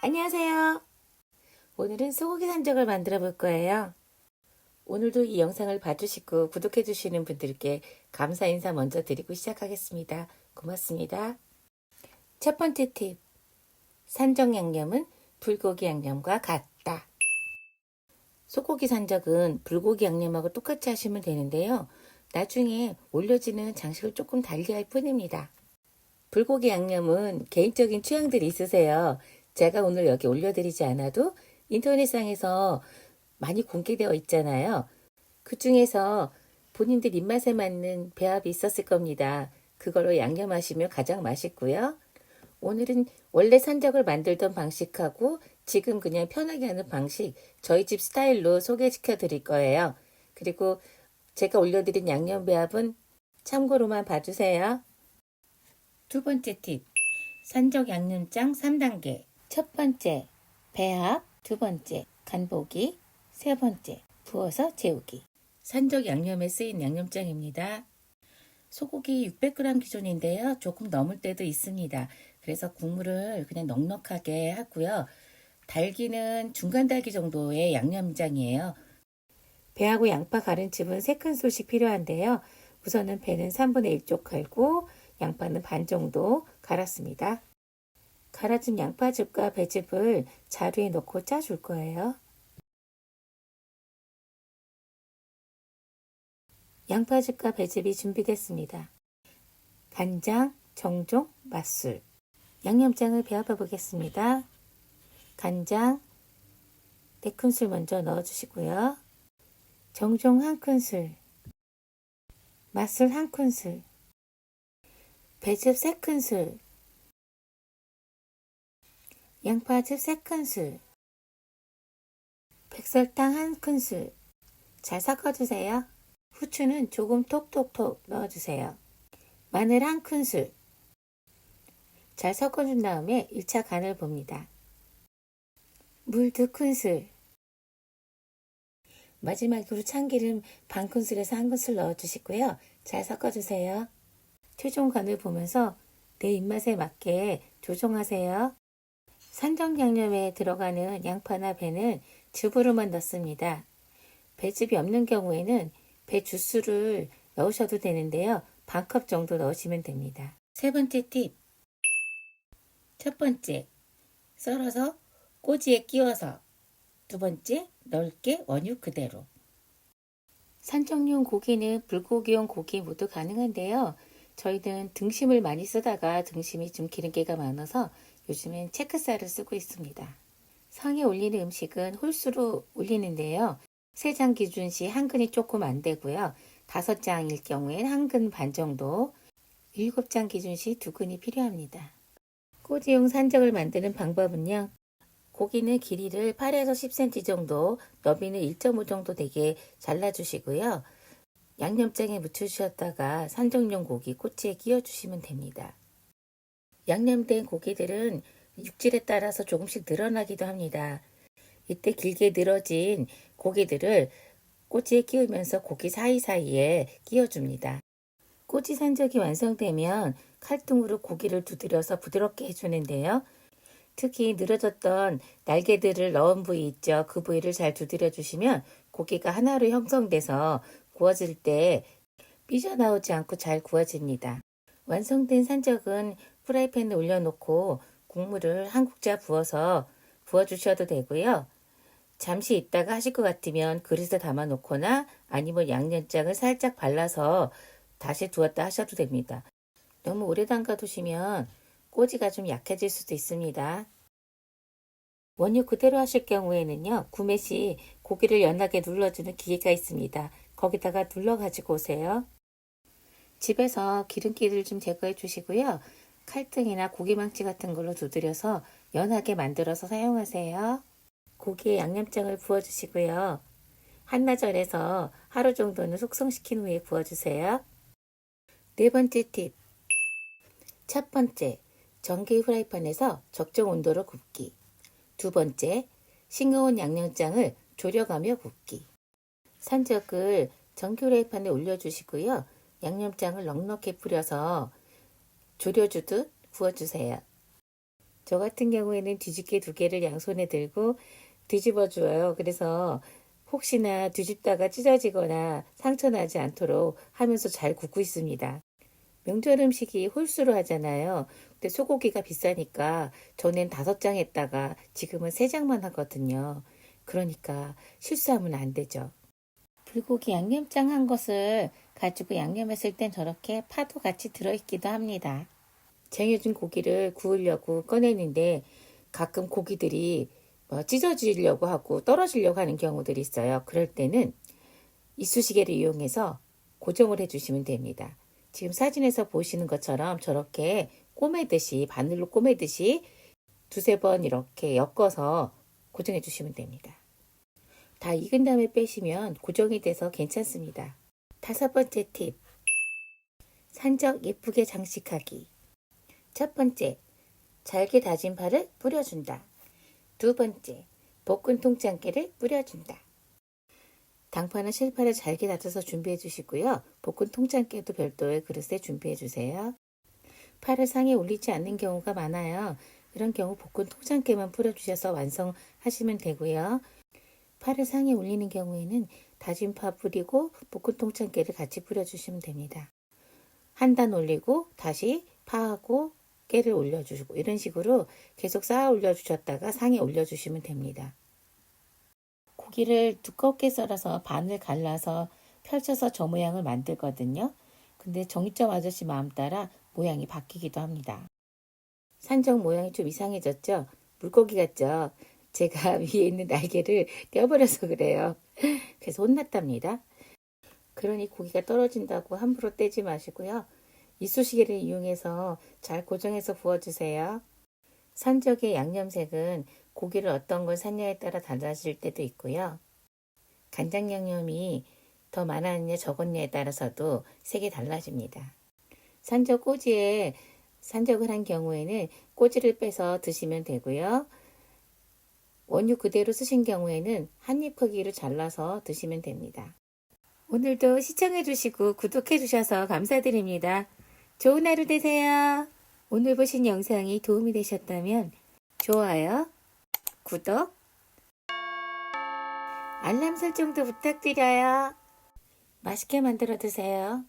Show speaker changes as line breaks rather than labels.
안녕하세요. 오늘은 소고기 산적을 만들어 볼 거예요. 오늘도 이 영상을 봐주시고 구독해 주시는 분들께 감사 인사 먼저 드리고 시작하겠습니다. 고맙습니다. 첫 번째 팁. 산적 양념은 불고기 양념과 같다. 소고기 산적은 불고기 양념하고 똑같이 하시면 되는데요. 나중에 올려지는 장식을 조금 달리할 뿐입니다. 불고기 양념은 개인적인 취향들이 있으세요. 제가 오늘 여기 올려드리지 않아도 인터넷상에서 많이 공개되어 있잖아요. 그 중에서 본인들 입맛에 맞는 배합이 있었을 겁니다. 그걸로 양념하시면 가장 맛있고요. 오늘은 원래 산적을 만들던 방식하고 지금 그냥 편하게 하는 방식, 저희 집 스타일로 소개시켜 드릴 거예요. 그리고 제가 올려드린 양념 배합은 참고로만 봐주세요. 두 번째 팁. 산적 양념장 3단계. 첫 번째, 배합. 두 번째, 간보기. 세 번째, 부어서 재우기. 산적 양념에 쓰인 양념장입니다. 소고기 600g 기준인데요. 조금 넘을 때도 있습니다. 그래서 국물을 그냥 넉넉하게 하고요. 달기는 중간 달기 정도의 양념장이에요. 배하고 양파 가른칩은 3큰술씩 필요한데요. 우선은 배는 3분의 1 쪽 갈고 양파는 반 정도 갈았습니다. 갈아진 양파즙과 배즙을 자루에 넣고 짜줄 거예요. 양파즙과 배즙이 준비됐습니다. 간장, 정종, 맛술. 양념장을 배워봐 보겠습니다. 간장 4큰술 먼저 넣어주시고요. 정종 1큰술, 맛술 1큰술, 배즙 3큰술, 양파즙 3큰술, 백설탕 1큰술. 잘 섞어주세요. 후추는 조금 톡톡톡 넣어주세요. 마늘 1큰술. 잘 섞어준 다음에 1차 간을 봅니다. 물 2큰술. 마지막으로 참기름 반 큰술에서 1큰술 넣어주시고요. 잘 섞어주세요. 최종 간을 보면서 내 입맛에 맞게 조정하세요. 산적 양념에 들어가는 양파나 배는 즙으로만 넣습니다. 배즙이 없는 경우에는 배 주스를 넣으셔도 되는데요. 반컵 정도 넣으시면 됩니다. 세 번째 팁. 첫 번째, 썰어서 꼬지에 끼워서. 두 번째, 넓게 원유 그대로. 산적용 고기는 불고기용 고기 모두 가능한데요. 저희는 등심을 많이 쓰다가 등심이 좀 기름기가 많아서 요즘엔 체크살을 쓰고 있습니다. 상에 올리는 음식은 홀수로 올리는데요. 3장 기준 시 한 근이 조금 안 되고요. 5장일 경우엔 한 근 반 정도, 7장 기준 시 2근이 필요합니다. 꼬지용 산적을 만드는 방법은요. 고기는 길이를 8에서 10cm 정도, 너비는 1.5 정도 되게 잘라주시고요. 양념장에 묻혀주셨다가 산적용 고기 꼬치에 끼워주시면 됩니다. 양념된 고기들은 육질에 따라서 조금씩 늘어나기도 합니다. 이때 길게 늘어진 고기들을 꼬치에 끼우면서 고기 사이사이에 끼워줍니다. 꼬치 산적이 완성되면 칼등으로 고기를 두드려서 부드럽게 해주는데요. 특히 늘어졌던 날개들을 넣은 부위 있죠. 그 부위를 잘 두드려 주시면 고기가 하나로 형성돼서 구워질 때 삐져나오지 않고 잘 구워집니다. 완성된 산적은 프라이팬에 올려놓고 국물을 한 국자 부어서 부어주셔도 되고요. 잠시 있다가 하실 것 같으면 그릇에 담아 놓거나 아니면 양념장을 살짝 발라서 다시 두었다 하셔도 됩니다. 너무 오래 담가 두시면 꼬지가 좀 약해질 수도 있습니다. 원유 그대로 하실 경우에는요. 구매 시 고기를 연하게 눌러주는 기계가 있습니다. 거기다가 눌러 가지고 오세요. 집에서 기름기를 좀 제거해 주시고요. 칼등이나 고기망치 같은 걸로 두드려서 연하게 만들어서 사용하세요. 고기에 양념장을 부어주시고요. 한나절에서 하루 정도는 숙성시킨 후에 부어주세요. 네 번째 팁. 첫 번째, 전기 후라이팬에서 적정 온도로 굽기. 두 번째, 싱거운 양념장을 졸여가며 굽기. 산적을 전기 후라이팬에 올려주시고요. 양념장을 넉넉히 뿌려서 졸여주듯 부어주세요. 저 같은 경우에는 뒤집개 2개를 양손에 들고 뒤집어 줘요. 그래서 혹시나 뒤집다가 찢어지거나 상처 나지 않도록 하면서 잘 굽고 있습니다. 명절 음식이 홀수로 하잖아요. 근데 소고기가 비싸니까 전엔 5장 했다가 지금은 3장만 하거든요. 그러니까 실수하면 안 되죠. 불고기 양념장 한 것을 가지고 양념했을 땐 저렇게 파도 같이 들어있기도 합니다. 쟁여준 고기를 구우려고 꺼내는데 가끔 고기들이 찢어지려고 하고 떨어지려고 하는 경우들이 있어요. 그럴 때는 이쑤시개를 이용해서 고정을 해주시면 됩니다. 지금 사진에서 보시는 것처럼 저렇게 꼬매듯이 바늘로 꼬매듯이 2-3번 이렇게 엮어서 고정해 주시면 됩니다. 다 익은 다음에 빼시면 고정이 돼서 괜찮습니다. 5번째 팁. 산적 예쁘게 장식하기. 첫 번째, 잘게 다진 파를 뿌려준다. 2번째, 볶은 통장깨를 뿌려준다. 당파는 실파를 잘게 다져서 준비해 주시고요. 볶은 통장깨도 별도의 그릇에 준비해 주세요. 파를 상에 올리지 않는 경우가 많아요. 이런 경우 볶은 통장깨만 뿌려주셔서 완성하시면 되고요. 파를 상에 올리는 경우에는 다진 파 뿌리고 볶은 통장깨를 같이 뿌려주시면 됩니다. 한 단 올리고 다시 파하고 깨를 올려주시고 이런 식으로 계속 쌓아 올려주셨다가 상에 올려주시면 됩니다. 고기를 두껍게 썰어서 반을 갈라서 펼쳐서 저 모양을 만들거든요. 근데 정육점 아저씨 마음 따라 모양이 바뀌기도 합니다. 산적 모양이 좀 이상해졌죠? 물고기 같죠? 제가 위에 있는 날개를 떼어버려서 그래요. 그래서 혼났답니다. 그러니 고기가 떨어진다고 함부로 떼지 마시고요. 이쑤시개를 이용해서 잘 고정해서 부어주세요. 산적의 양념색은 고기를 어떤 걸 샀냐에 따라 달라질 때도 있고요. 간장 양념이 더 많았냐 적었냐에 따라서도 색이 달라집니다. 산적 꼬지에 산적을 한 경우에는 꼬지를 빼서 드시면 되고요. 원유 그대로 쓰신 경우에는 한입 크기로 잘라서 드시면 됩니다. 오늘도 시청해주시고 구독해주셔서 감사드립니다. 좋은 하루 되세요. 오늘 보신 영상이 도움이 되셨다면 좋아요, 구독, 알람 설정도 부탁드려요. 맛있게 만들어 드세요.